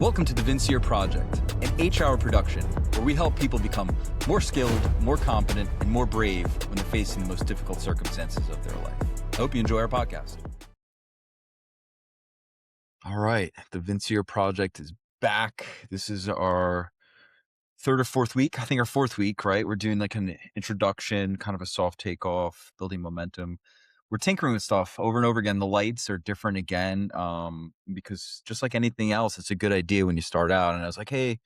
Welcome to the Vincent Project, an H-hour production where we help people become more skilled, more competent, and more brave when they're facing the most difficult circumstances of their life. I hope you enjoy our podcast. All right, the Vincent Project is back. This is our third or fourth week. I think our fourth week, right? We're doing like an introduction, kind of a soft takeoff, building momentum. We're tinkering with stuff over and over again. The lights are different again, because just like anything else, it's a good idea when you start out. And I was like, hey,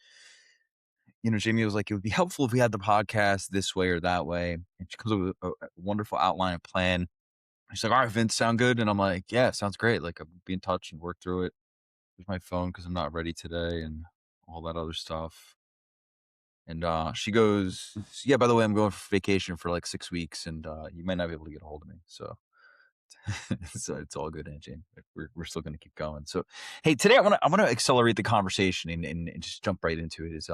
Jamie was like, it would be helpful if we had the podcast this way or that way. And she comes up with a wonderful outline and plan. She's like, all right, Vince, sound good? And I'm like, yeah, sounds great. Like, I'll be in touch and work through it. There's my phone because I'm not ready today and all that other stuff. And she goes, yeah, by the way, I'm going for vacation for like 6 weeks and you might not be able to get a hold of me. So it's all good, Aunt Jane. We're still going to keep going. So, hey, today I want to accelerate the conversation and just jump right into it. Is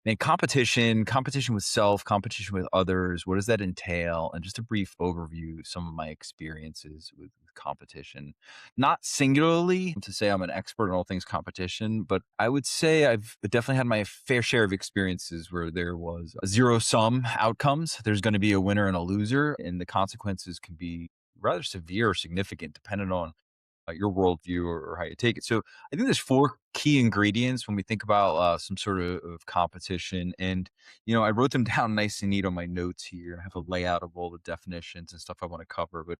man, competition with self, competition with others. What does that entail? And just a brief overview, some of my experiences with competition. Not singularly to say I'm an expert in all things competition, but I would say I've definitely had my fair share of experiences where there was a zero sum outcomes. There's going to be a winner and a loser, and the consequences can be rather severe or significant depending on your worldview or how you take it. So I think there's four key ingredients when we think about some sort of competition. And, I wrote them down nice and neat on my notes here. I have a layout of all the definitions and stuff I want to cover. But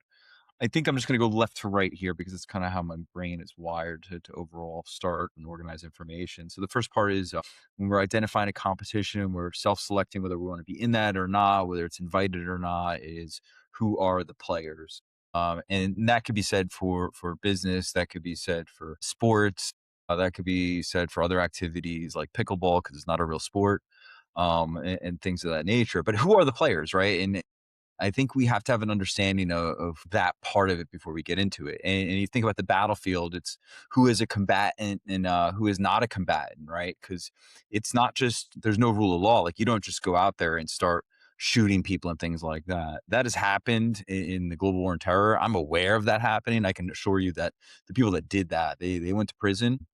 I think I'm just going to go left to right here because it's kind of how my brain is wired to overall start and organize information. So the first part is when we're identifying a competition, we're self-selecting whether we want to be in that or not, whether it's invited or not, is who are the players. And that could be said for business, that could be said for sports, that could be said for other activities like pickleball because it's not a real sport, and things of that nature. But who are the players, right? And I think we have to have an understanding of that part of it before we get into it. And you think about the battlefield, it's who is a combatant and who is not a combatant, right? Because it's not just, there's no rule of law. Like you don't just go out there and start shooting people and things like that. That has happened in the global war on terror. I'm aware of that happening. I can assure you that the people that did that, they went to prison.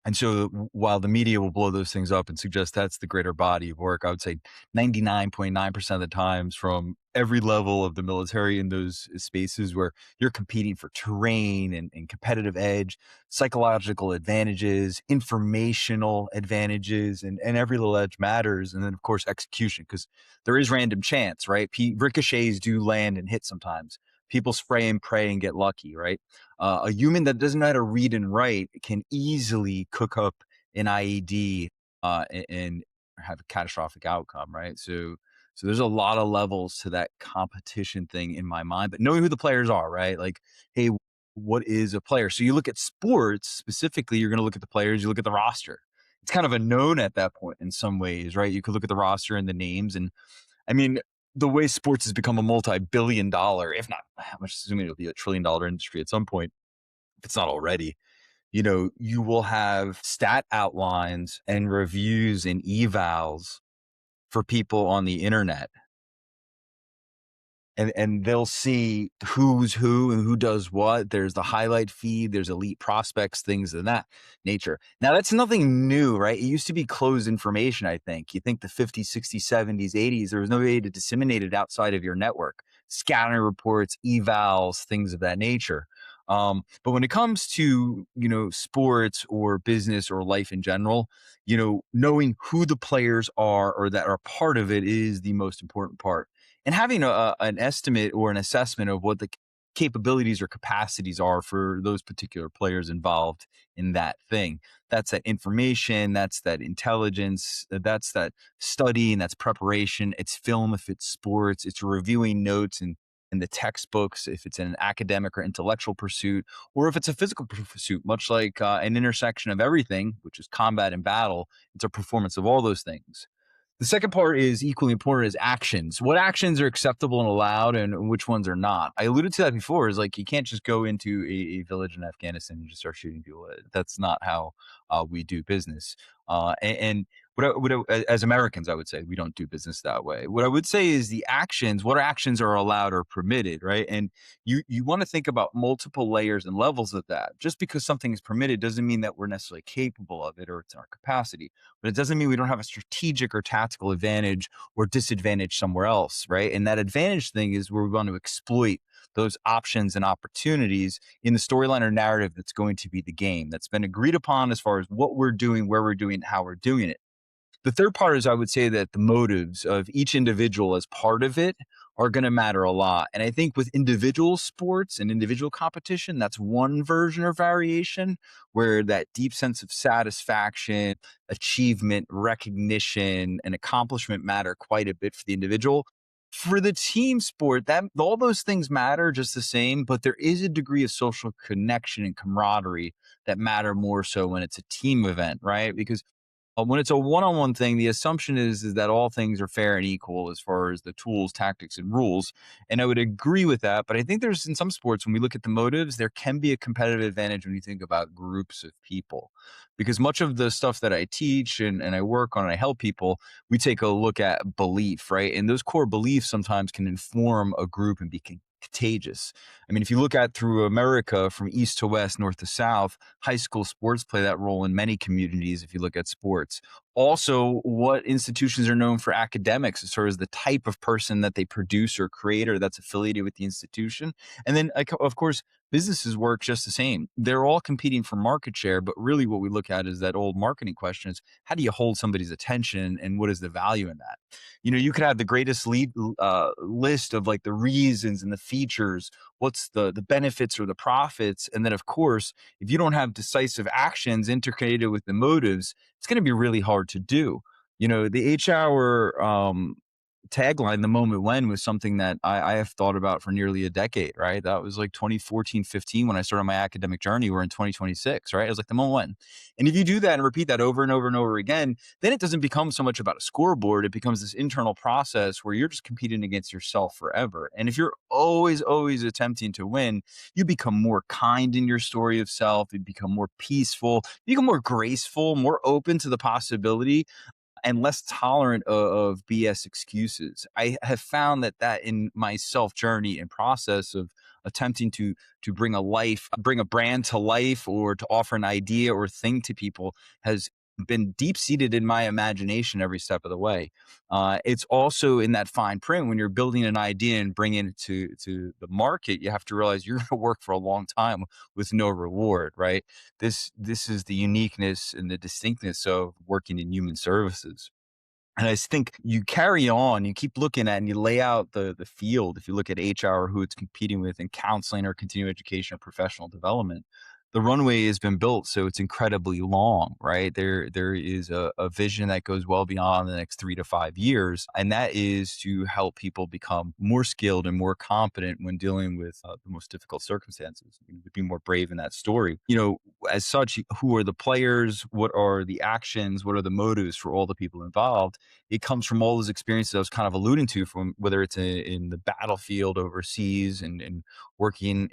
And so while the media will blow those things up and suggest that's the greater body of work, I would say 99.9% of the times from every level of the military in those spaces where you're competing for terrain and competitive edge, psychological advantages, informational advantages, and every little edge matters. And then, of course, execution, because there is random chance, right? Ricochets do land and hit sometimes. People spray and pray and get lucky, right? A human that doesn't know how to read and write can easily cook up an IED and have a catastrophic outcome, right? So there's a lot of levels to that competition thing in my mind, but knowing who the players are, right? Like, hey, what is a player? So you look at sports specifically, you're going to look at the players, you look at the roster. It's kind of a known at that point in some ways, right? You could look at the roster and the names. And I mean, the way sports has become a multi-billion dollar, if not, I'm assuming it'll be $1 trillion industry at some point, if it's not already, you will have stat outlines and reviews and evals for people on the internet. And they'll see who's who and who does what. There's the highlight feed, there's elite prospects, things of that nature. Now, that's nothing new, right? It used to be closed information, I think. You think the 50s, 60s, 70s, 80s, there was no way to disseminate it outside of your network. Scouting reports, evals, things of that nature. But when it comes to, sports or business or life in general, knowing who the players are or that are part of it is the most important part. And having an estimate or an assessment of what the capabilities or capacities are for those particular players involved in that thing. That's that information, that's that intelligence, that's that study, and that's preparation. It's film if it's sports, it's reviewing notes and the textbooks if it's an academic or intellectual pursuit, or if it's a physical pursuit, much like an intersection of everything, which is combat and battle. It's a performance of all those things. The second part is equally important is actions. What actions are acceptable and allowed and which ones are not? I alluded to that before, is like you can't just go into a village in Afghanistan and just start shooting people. That's not how we do business. And As Americans, I would say we don't do business that way. What I would say is the actions, what actions are allowed or permitted, right? And you want to think about multiple layers and levels of that. Just because something is permitted doesn't mean that we're necessarily capable of it or it's in our capacity. But it doesn't mean we don't have a strategic or tactical advantage or disadvantage somewhere else, right? And that advantage thing is where we want to exploit those options and opportunities in the storyline or narrative that's going to be the game that's been agreed upon as far as what we're doing, where we're doing, how we're doing it. The third part is I would say that the motives of each individual as part of it are going to matter a lot. And I think with individual sports and individual competition, that's one version or variation where that deep sense of satisfaction, achievement, recognition, and accomplishment matter quite a bit for the individual. For the team sport, that all those things matter just the same, but there is a degree of social connection and camaraderie that matter more so when it's a team event, right? Because when it's a one-on-one thing, the assumption is that all things are fair and equal as far as the tools, tactics, and rules. And I would agree with that. But I think there's in some sports, when we look at the motives, there can be a competitive advantage when you think about groups of people. Because much of the stuff that I teach and I work on and I help people, we take a look at belief, right? And those core beliefs sometimes can inform a group and be contagious. I mean, if you look at through America from east to west, north to south, high school sports play that role in many communities if you look at sports. Also, what institutions are known for academics as far as the type of person that they produce or create or that's affiliated with the institution. And then, of course, businesses work just the same. They're all competing for market share, but really what we look at is that old marketing question is how do you hold somebody's attention and what is the value in that? You could have the greatest list of like the reasons and the features, what's the benefits or the profits, and then of course if you don't have decisive actions integrated with the motives, it's going to be really hard to do. The H-hour tagline, "The moment when," was something that I have thought about for nearly a decade, right? That was like 2014, 15 when I started my academic journey. We're in 2026, right? It was like the moment when. And if you do that and repeat that over and over and over again, then it doesn't become so much about a scoreboard. It becomes this internal process where you're just competing against yourself forever. And if you're always, always attempting to win, you become more kind in your story of self. You become more peaceful, you become more graceful, more open to the possibility and less tolerant of BS excuses. I have found that in my self journey and process of attempting to bring a brand to life, or to offer an idea or thing to people, has been deep seated in my imagination every step of the way. It's also in that fine print when you're building an idea and bringing it to the market. You have to realize you're going to work for a long time with no reward, right? This is the uniqueness and the distinctness of working in human services. And I just think you carry on, you keep looking at and you lay out the field. If you look at HR, who it's competing with in counseling or continuing education or professional development, the runway has been built so it's incredibly long, right? There is a vision that goes well beyond the next 3 to 5 years, and that is to help people become more skilled and more competent when dealing with the most difficult circumstances. To be more brave in that story. As such, who are the players? What are the actions? What are the motives for all the people involved? It comes from all those experiences I was kind of alluding to, from whether it's in the battlefield overseas and working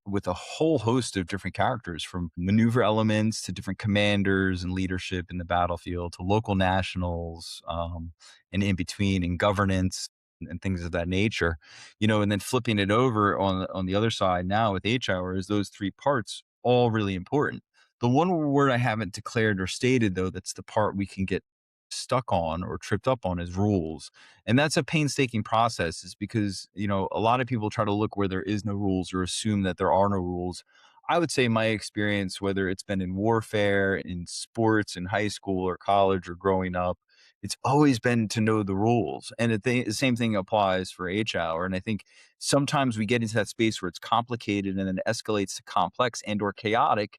with a whole host of different characters, from maneuver elements to different commanders and leadership in the battlefield to local nationals, and in between, and governance and things of that nature. And then flipping it over on the other side now with H-hour, is those three parts all really important. The one word I haven't declared or stated, though, that's the part we can get stuck on or tripped up on, is rules. And that's a painstaking process, is because, a lot of people try to look where there is no rules or assume that there are no rules. I would say my experience, whether it's been in warfare, in sports, in high school or college or growing up, it's always been to know the rules. And the same thing applies for H-hour. And I think sometimes we get into that space where it's complicated and then it escalates to complex and or chaotic.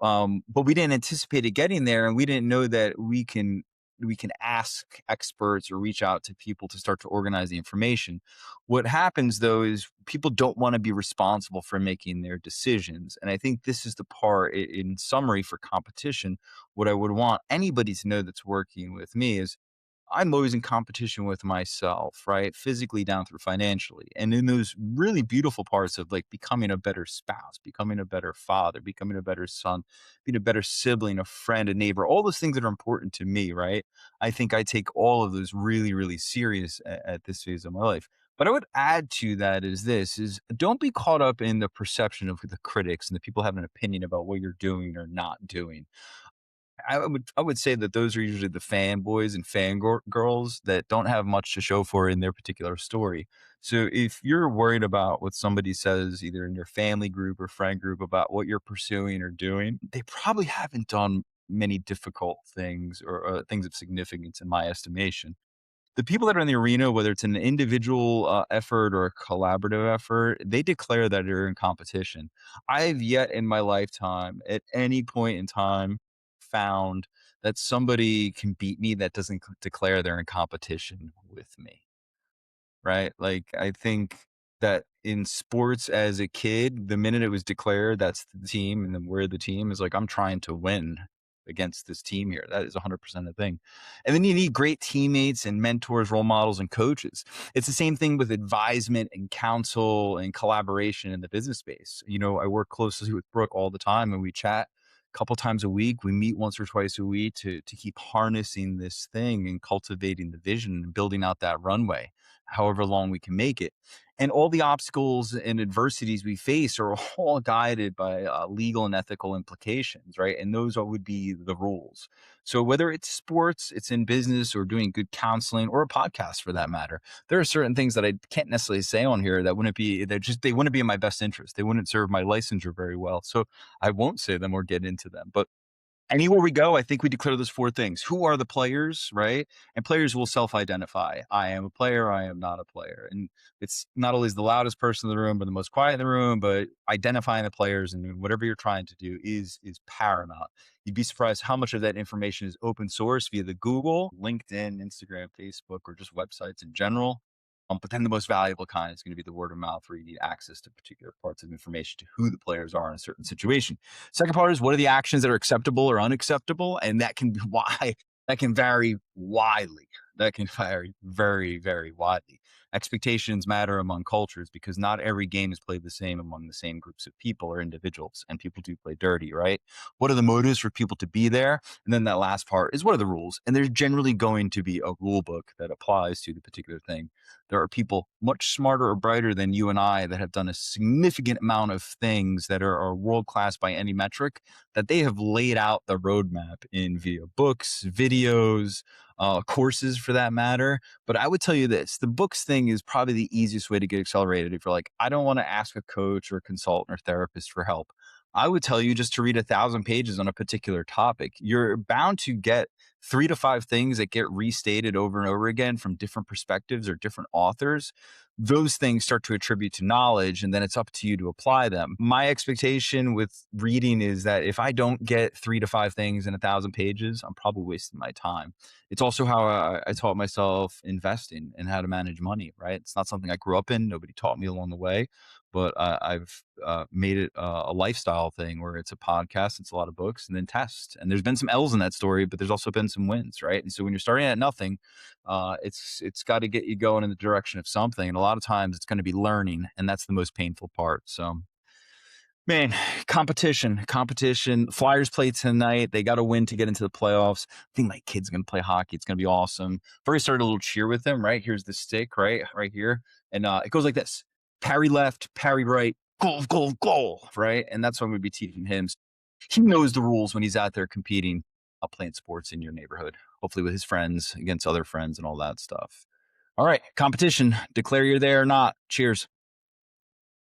But we didn't anticipate it getting there, and we didn't know that we can ask experts or reach out to people to start to organize the information. What happens though is people don't want to be responsible for making their decisions. And I think this is the part, in summary, for competition. What I would want anybody to know that's working with me is I'm always in competition with myself, right? Physically down through financially. And in those really beautiful parts of like becoming a better spouse, becoming a better father, becoming a better son, being a better sibling, a friend, a neighbor, all those things that are important to me, right? I think I take all of those really, really serious at this phase of my life. But I would add to that is this is don't be caught up in the perception of the critics and the people have an opinion about what you're doing or not doing. I would say that those are usually the fanboys and girls that don't have much to show for in their particular story. So if you're worried about what somebody says, either in your family group or friend group, about what you're pursuing or doing, they probably haven't done many difficult things or things of significance, in my estimation. The people that are in the arena, whether it's an individual effort or a collaborative effort, they declare that they're in competition. I've yet in my lifetime, at any point in time, found that somebody can beat me that doesn't declare they're in competition with me. Right? Like, I think that in sports as a kid, the minute it was declared that's the team and then we're the team is like, I'm trying to win against this team here. That is 100% a thing. And then you need great teammates and mentors, role models, and coaches. It's the same thing with advisement and counsel and collaboration in the business space. I work closely with Brooke all the time and we chat a couple times a week. We meet once or twice a week to keep harnessing this thing and cultivating the vision and building out that runway however long we can make it. And all the obstacles and adversities we face are all guided by legal and ethical implications, right? And those would be the rules. So whether it's sports, it's in business, or doing good counseling, or a podcast for that matter, there are certain things that I can't necessarily say on here that they wouldn't be in my best interest. They wouldn't serve my licensure very well. So I won't say them or get into them. But anywhere we go, I think we declare those 4 things. Who are the players, right? And players will self-identify. I am a player, I am not a player. And it's not always the loudest person in the room or the most quiet in the room, but identifying the players and whatever you're trying to do is paramount. You'd be surprised how much of that information is open source via the Google, LinkedIn, Instagram, Facebook, or just websites in general. But then the most valuable kind is going to be the word of mouth, where you need access to particular parts of information to who the players are in a certain situation. Second part is what are the actions that are acceptable or unacceptable, and that can be why that can vary widely. That can vary very, very widely. Expectations matter among cultures because not every game is played the same among the same groups of people or individuals, and people do play dirty, right? What are the motives for people to be there? And then that last part is what are the rules? And there's generally going to be a rule book that applies to the particular thing. There are people much smarter or brighter than you and I that have done a significant amount of things that are world class by any metric, that they have laid out the roadmap in via books, videos, courses for that matter. But I would tell you this, the books thing is probably the easiest way to get accelerated. If you're like, I don't want to ask a coach or a consultant or therapist for help, I would tell you just to read 1,000 pages on a particular topic. You're bound to get 3 to 5 things that get restated over and over again from different perspectives or different authors. Those things start to attribute to knowledge, and then it's up to you to apply them. My expectation with reading is that if I don't get 3 to 5 things in 1,000 pages, I'm probably wasting my time. It's also how I taught myself investing and how to manage money, right? It's not something I grew up in. Nobody taught me along the way, but I've made it a lifestyle thing where it's a podcast, it's a lot of books, and then test. And there's been some L's in that story, but there's also been some wins, right? And so when you're starting at nothing, it's got to get you going in the direction of something. And a lot of times it's going to be learning, and that's the most painful part. So man, competition. Flyers play tonight. They got to win to get into the playoffs. I think my kid's going to play hockey. It's going to be awesome. First, started a little cheer with him, right? Here's the stick, right here. And it goes like this: parry left, parry right, goal, goal, goal, right? And that's what I'm going to be teaching him. He knows the rules when he's out there competing, playing sports in your neighborhood, hopefully with his friends, against other friends, and all that stuff. All right, competition. Declare you're there or not. Cheers.